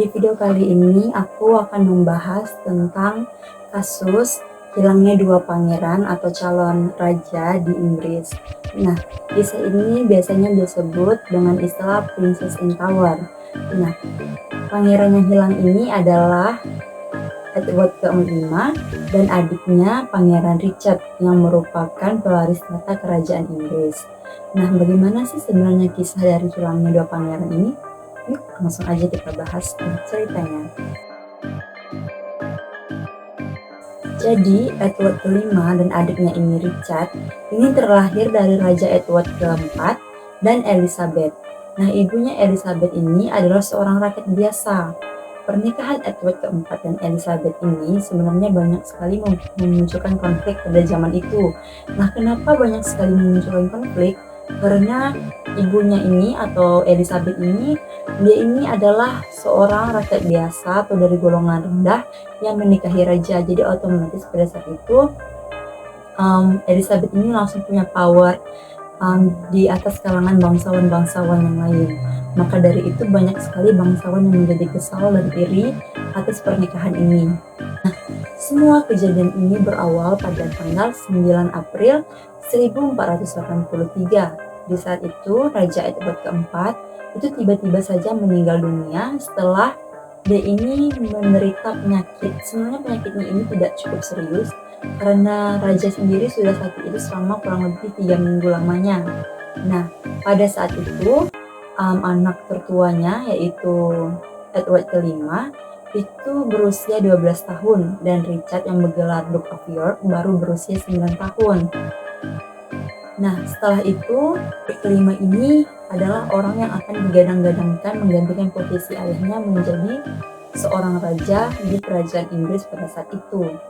Di video kali ini aku akan membahas tentang kasus hilangnya dua pangeran atau calon raja di Inggris. Nah, kisah ini biasanya disebut dengan istilah Princess in Tower. Nah, pangeran yang hilang ini adalah Edward ke-5 dan adiknya Pangeran Richard yang merupakan pewaris tahta kerajaan Inggris. Nah, bagaimana sih sebenarnya kisah dari hilangnya dua pangeran ini? Yuk, langsung aja kita bahas ceritanya. Jadi, Edward ke-5 dan adiknya ini Richard, ini terlahir dari Raja Edward ke-4 dan Elizabeth. Nah, ibunya Elizabeth ini adalah seorang rakyat biasa. Pernikahan Edward ke-4 dan Elizabeth ini sebenarnya banyak sekali memunculkan konflik pada zaman itu. Nah, kenapa banyak sekali memunculkan konflik? Karena ibunya ini atau Elizabeth ini, dia ini adalah seorang rakyat biasa atau dari golongan rendah yang menikahi raja. Jadi otomatis pada saat itu Elizabeth ini langsung punya power di atas kalangan bangsawan-bangsawan yang lain. Maka dari itu banyak sekali bangsawan yang menjadi kesal dan iri atas pernikahan ini. Nah, semua kejadian ini berawal pada tanggal 9 April 1483. Di saat itu Raja Edward keempat itu tiba-tiba saja meninggal dunia setelah dia ini menderita penyakit. Sebenarnya penyakitnya ini tidak cukup serius karena raja sendiri sudah sakit itu selama kurang lebih 3 minggu lamanya. Nah, pada saat itu anak tertuanya yaitu Edward ke-5 itu berusia 12 tahun dan Richard yang bergelar Duke of York baru berusia 9 tahun. Nah, setelah itu ke-5 ini adalah orang yang akan digadang-gadangkan menggantikan posisi ayahnya menjadi seorang raja di kerajaan Inggris pada saat itu.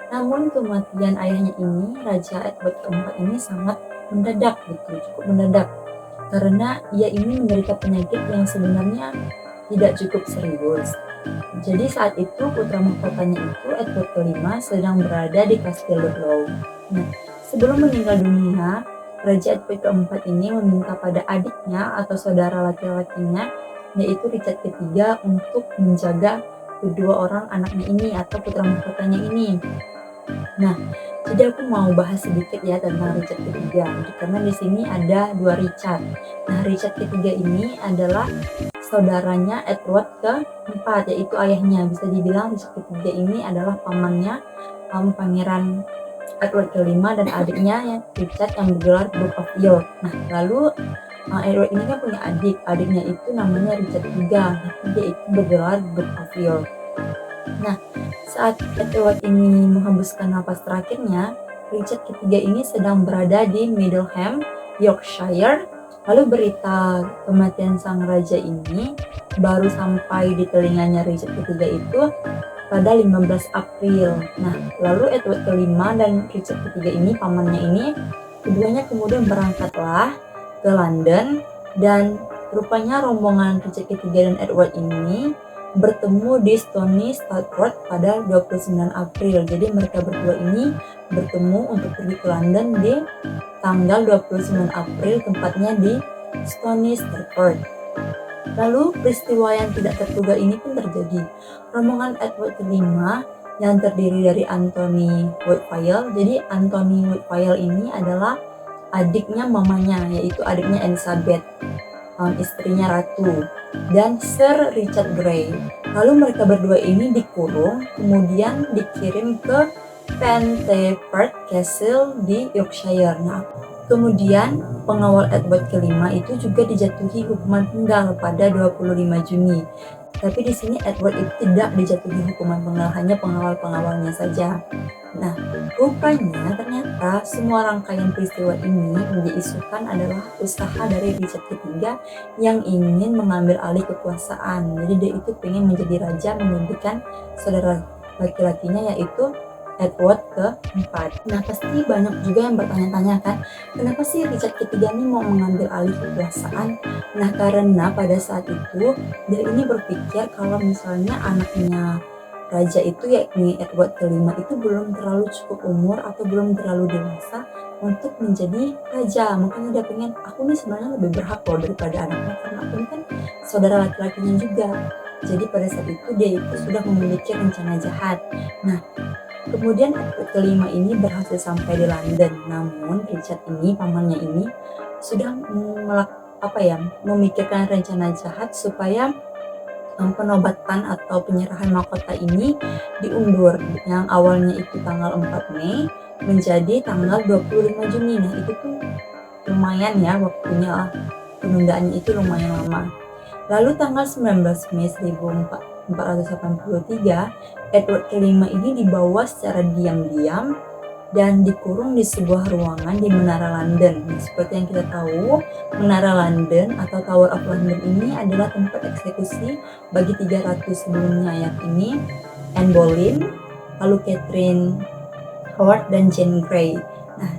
Namun kematian ayahnya ini, Raja Edward keempat ini sangat mendadak gitu, cukup mendadak. Karena ia ini menderita penyakit yang sebenarnya tidak cukup serius. Jadi saat itu putra mahkotanya itu Edward ke-5 sedang berada di Kastil Ludlow. Nah, sebelum meninggal dunia, Raja Edward keempat ini meminta pada adiknya atau saudara laki-lakinya yaitu Richard ketiga untuk menjaga kedua orang anaknya ini atau putra mahkotanya ini. Nah, jadi aku mau bahas sedikit ya tentang Richard ketiga, karena di sini ada dua Richard. Nah, Richard ketiga ini adalah saudaranya Edward keempat, yaitu ayahnya. Bisa dibilang Richard ketiga ini adalah pamannya Pangeran Edward kelima dan adiknya Richard yang bergelar Duke of York. Nah, lalu Edward ini kan punya adiknya itu namanya Richard III, dia itu bergelar Duke of York. Nah, saat Edward ini menghembuskan napas terakhirnya, Richard ketiga ini sedang berada di Middleham, Yorkshire. Lalu berita kematian sang raja ini baru sampai di telinganya Richard ketiga itu pada 15 April. Nah, lalu Edward kelima dan Richard ketiga ini, pamannya ini, keduanya kemudian berangkatlah ke London dan rupanya rombongan Richard ketiga dan Edward ini bertemu di Stony Stratford pada 29 April. Jadi mereka berdua ini bertemu untuk pergi ke London di tanggal 29 April, tempatnya di Stony Stratford. Lalu peristiwa yang tidak terduga ini pun terjadi. Rombongan Edward kelima yang terdiri dari Anthony Woodville. Jadi Anthony Woodville ini adalah adiknya mamanya, yaitu adiknya Elizabeth, istrinya ratu, dan Sir Richard Grey. Lalu mereka berdua ini dikurung, kemudian dikirim ke Pentecourt Castle di Yorkshire. Nah, kemudian pengawal Edward kelima itu juga dijatuhi hukuman penggal pada 25 Juni. Tapi di sini Edward itu tidak dijatuhi hukuman penggal, hanya pengawal-pengawalnya saja. Nah, rupanya ternyata semua rangkaian peristiwa ini yang diisukan adalah usaha dari Richard ketiga yang ingin mengambil alih kekuasaan. Jadi dia itu pengen menjadi raja menggantikan saudara laki-lakinya yaitu Edward keempat. Nah, pasti banyak juga yang bertanya-tanya kan, kenapa sih Richard ketiga ini mau mengambil alih kekuasaan? Nah, karena pada saat itu dia ini berpikir kalau misalnya anaknya raja itu yakni Edward kelima itu belum terlalu cukup umur atau belum terlalu dewasa untuk menjadi raja. Makanya dia pengen, aku nih sebenarnya lebih berhak loh daripada anaknya karena aku ini kan saudara laki-lakinya juga. Jadi pada saat itu dia itu sudah memiliki rencana jahat. Nah, kemudian Edward kelima ini berhasil sampai di London. Namun Richard ini, pamannya ini, sudah memikirkan rencana jahat supaya penobatan atau penyerahan mahkota ini diundur, yang awalnya itu tanggal 4 Mei menjadi tanggal 25 Juni. Nah, itu tuh lumayan ya waktunya, penundaannya itu lumayan lama. Lalu tanggal 19 Mei 1483, Edward kelima ini dibawa secara diam-diam dan dikurung di sebuah ruangan di Menara London. Nah, seperti yang kita tahu, Menara London atau Tower of London ini adalah tempat eksekusi bagi 3 ratu sebelumnya, yakni Anne Boleyn, lalu Catherine Howard, dan Jane Grey. Nah,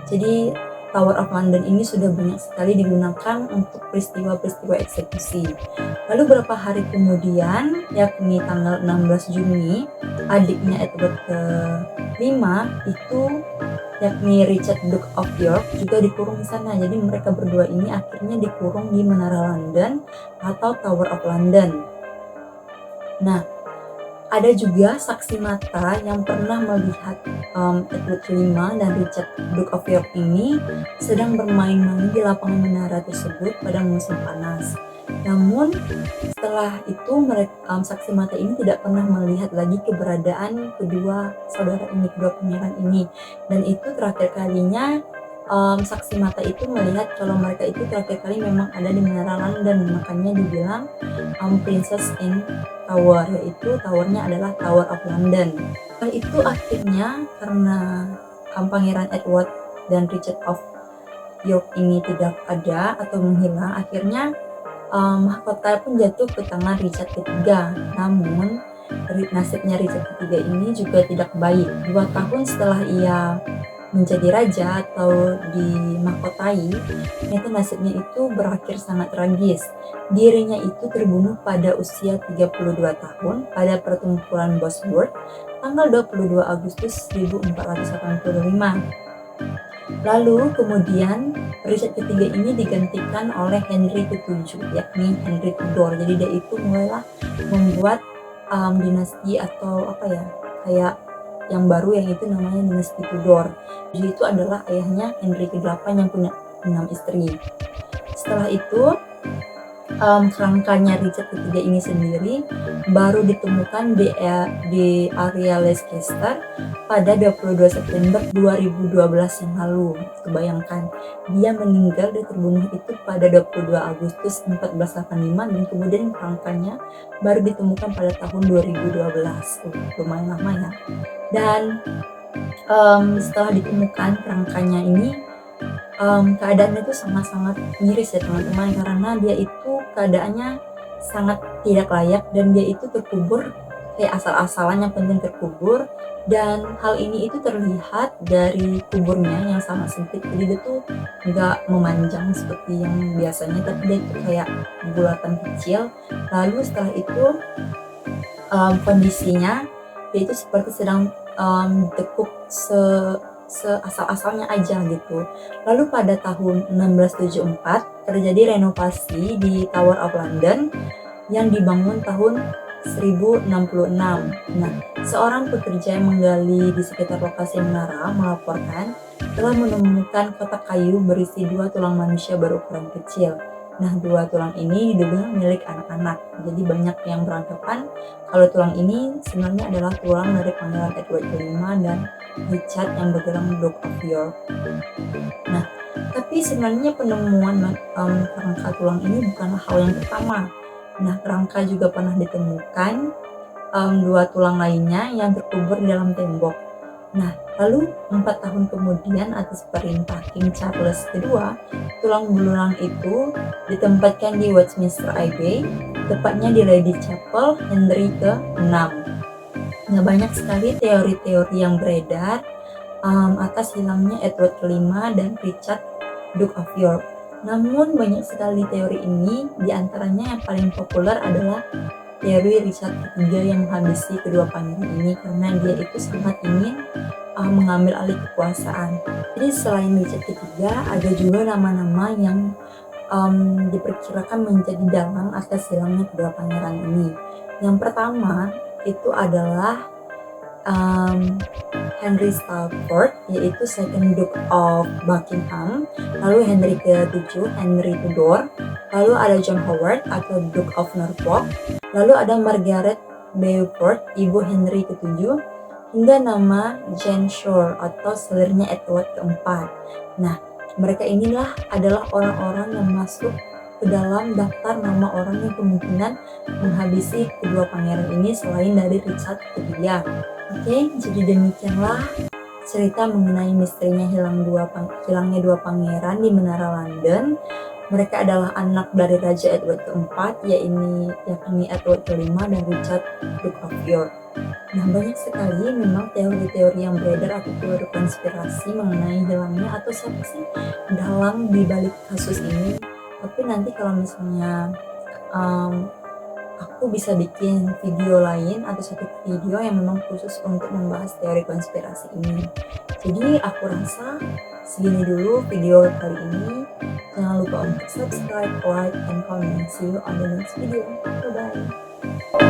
jadi Tower of London ini sudah banyak sekali digunakan untuk peristiwa-peristiwa eksekusi. Lalu beberapa hari kemudian, yakni tanggal 16 Juni, adiknya Edward ke-5 itu, yakni Richard Duke of York, juga dikurung di sana. Jadi mereka berdua ini akhirnya dikurung di Menara London atau Tower of London. Nah, ada juga saksi mata yang pernah melihat Edward V dan Richard Duke of York ini sedang bermain-main di lapangan menara tersebut pada musim panas. Namun setelah itu saksi mata ini tidak pernah melihat lagi keberadaan kedua saudara ini, kedua pangeran ini. Dan itu terakhir kalinya saksi mata itu melihat kalau mereka itu terakhir kali memang ada di Menara London. Makanya dibilang Princess in Tower, yaitu towernya adalah Tower of London. Setelah itu akhirnya karena Pangeran Edward dan Richard of York ini tidak ada atau menghilang, akhirnya mahkota pun jatuh ke tangan Richard ketiga. Namun nasibnya Richard ketiga ini juga tidak baik. 2 tahun setelah ia menjadi raja atau dimahkotai, ternyata nasibnya itu berakhir sangat tragis. Dirinya itu terbunuh pada usia 32 tahun pada pertempuran Bosworth tanggal 22 Agustus 1485. Lalu kemudian Richard ketiga ini digantikan oleh Henry ke-7, yakni Henry Tudor. Jadi dia itu mulailah membuat dinasti atau kayak yang baru, yang itu namanya dinasti Tudor. Jadi itu adalah ayahnya Henry ke-8 yang punya 6 istri. Setelah itu kerangkanya Richard ketiga ini sendiri baru ditemukan di area Leicester pada 22 September 2012 yang lalu. Kebayangkan, dia meninggal dan terbunuh itu pada 22 Agustus 1485 dan kemudian kerangkanya baru ditemukan pada tahun 2012. Lumayan lama ya. Dan setelah ditemukan kerangkanya ini, keadaannya itu sangat-sangat miris ya teman-teman, karena dia itu keadaannya sangat tidak layak dan dia itu terkubur kayak asal-asalan, yang penting terkubur. Dan hal ini itu terlihat dari kuburnya yang sangat sempit, jadi dia tuh nggak memanjang seperti yang biasanya, tapi dia itu kayak bulatan kecil. Lalu setelah itu kondisinya dia itu seperti sedang ditekuk seasal-asalnya aja gitu. Lalu pada tahun 1674 terjadi renovasi di Tower of London yang dibangun tahun 1066. Nah, seorang pekerja yang menggali di sekitar lokasi menara melaporkan telah menemukan kotak kayu berisi 2 tulang manusia berukuran kecil. Nah, 2 tulang ini diduga milik anak-anak. Jadi banyak yang beranggapan kalau tulang ini sebenarnya adalah tulang dari Pangeran Edward V dan Richard yang bergerak Duke of York. Nah, tapi sebenarnya penemuan kerangka tulang ini bukanlah hal yang pertama. Nah, kerangka juga pernah ditemukan 2 tulang lainnya yang terkubur di dalam tembok. Nah, lalu 4 tahun kemudian atas perintah King Charles II, tulang belulang itu ditempatkan di Westminster Abbey, tepatnya di Lady Chapel Henry ke-6. Nah, banyak sekali teori-teori yang beredar atas hilangnya Edward V dan Richard Duke of York. Namun banyak sekali teori ini, diantaranya yang paling populer adalah teori Richard ketiga yang menghabisi kedua pangeran ini karena dia itu sangat ingin mengambil alih kekuasaan. Jadi selain Richard ketiga, ada juga nama-nama yang diperkirakan menjadi dalang atas hilangnya kedua pangeran ini. Yang pertama itu adalah Henry Stafford, yaitu second Duke of Buckingham, lalu Henry ke-7, Henry Tudor, lalu ada John Howard atau Duke of Norfolk, lalu ada Margaret Beaufort, ibu Henry ke-7, hingga nama Jane Shore atau selirnya Edward keempat. Nah, mereka inilah adalah orang-orang yang masuk ke dalam daftar nama orang yang kemungkinan menghabisi kedua pangeran ini selain dari Richard ketiga. Oke, jadi demikianlah cerita mengenai misterinya hilangnya dua pangeran di Menara London. Mereka adalah anak dari Raja Edward keempat, yakni Edward kelima dan Richard Duke of York. Nah, banyak sekali memang teori-teori yang beredar atau teori konspirasi mengenai hilangnya atau siapa sih dalang di balik kasus ini. Tapi nanti kalau misalnya aku bisa bikin video lain atau satu video yang memang khusus untuk membahas teori konspirasi ini. Jadi aku rasa segini dulu video kali ini. Jangan lupa untuk subscribe, like, and comment. See you on the next video. Bye-bye.